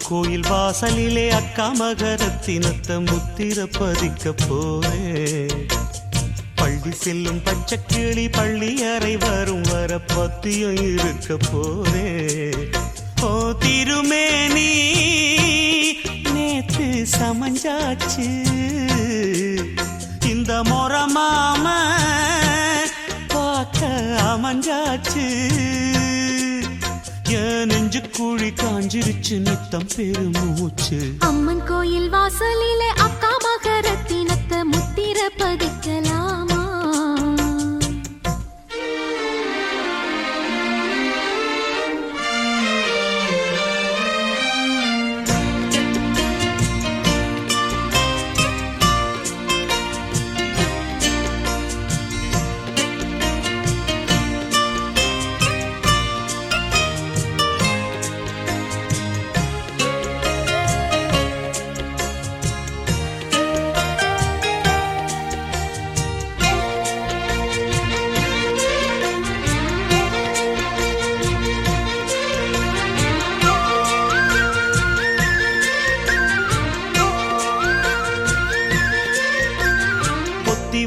கோயில் வாசலிலே அக்கா மகரத்தினத்தை முத்திர பதிக்க போரே. பள்ளி செல்லும் பச்சைக்கிளி பள்ளி அறை வரும் வர பத்தியம் இருக்க போரே. ஓ திருமேனி நேத்து சமஞ்சாச்சு, இந்த மொரமாம பார்க்க அமைஞ்சாச்சு. என் நெஞ்சு கூழி காஞ்சிருச்சு நித்தம் பெருமூச்சு. அம்மன் கோயில் வாசலிலே அக்கா மகரத்தினத்தை முத்திர பதிக்கலாமா?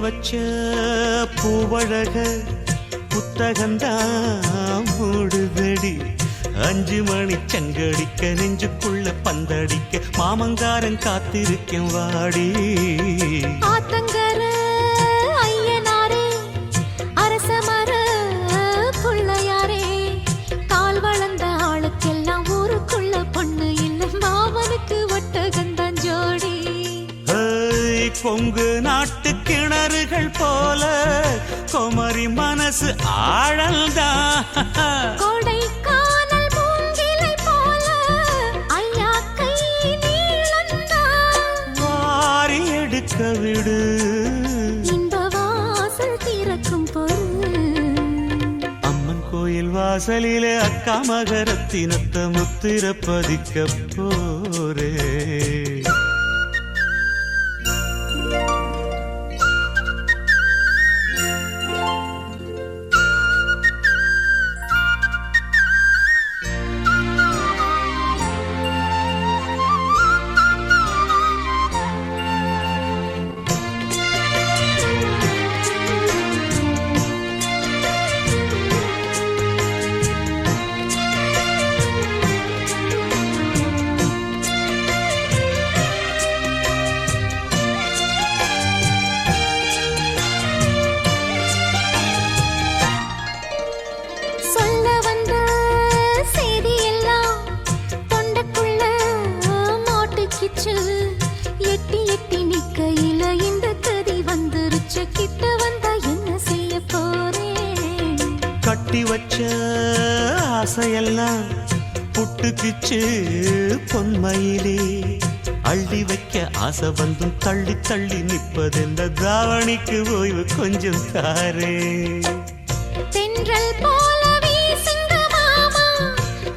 வச்ச பூவழக புத்தகந்தான் மூடுதடி. 5 மணி சங்கடிக்க நெஞ்சுக்குள்ள பந்தடிக்க மாமங்காரன் காத்திருக்கேன் வாடி. ஆத்தங்கர ஐயனாரே அரசமர புள்ளையாரே, கால் வளர்ந்த ஆளுக்கெல்லாம் ஊருக்குள்ள பொண்ணு இல்லை, மாமனுக்கு ஒட்டகந்தான் ஜோடி. கொங்கு நாட்டு கிணறுகள் போல குமரி மனசு ஆழல்தான், கொடைக்கானல் மூங்கிலை போல ஐயா கை நீளந்தான். வாரி எடுக்க விடு இந்த வாசல் திறக்கும் பொருள். அம்மன் கோயில் வாசலிலே அக்கா மகரத்தினத்தை முத்திர பதிக்க போரே. எட்டி எட்டி நிக்கையில இந்த கதி வந்துருச்சு, கிட்ட வந்தா என்ன செய்ய போறேன்? கட்டி வச்ச ஆசையெல்லாம் புட்டுக்குச்சு பொன்மையிலே, அள்ளி வைக்க ஆசை வந்தும் தள்ளி தள்ளி நிற்பதெந்த தாவணிக்கு ஓய்வு கொஞ்சம் தாரே. தென்றல் போல வீசுங்க மாமா,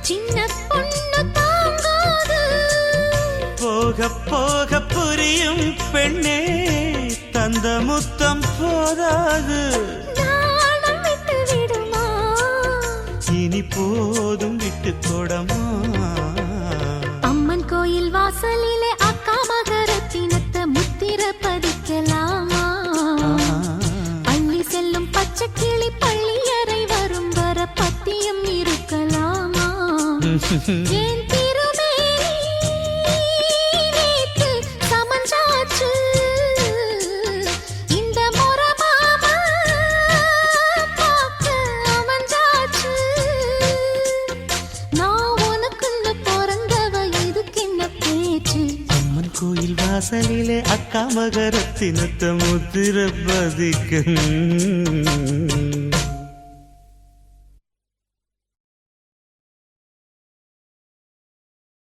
சின்ன பொண்ணு தாங்காது. போக போக புரியும் பெண்ணே, தந்த முத்தம் போதாது. நாணம் விட்டு விடுமா, இனி போதும் விட்டு கொடமா. அம்மன் கோயில் வாசலிலே அக்கா மகரத்தினத்தை முத்திர பதிக்கலாமா? அள்ளி செல்லும் பச்சை கிளி பள்ளி அறை வரும் வர பத்தியம் இருக்கலாமா? ஏன் கோயில் வாசலிலே அக்கா மகரத்தினத்தை முத்திர பதிக்கும்.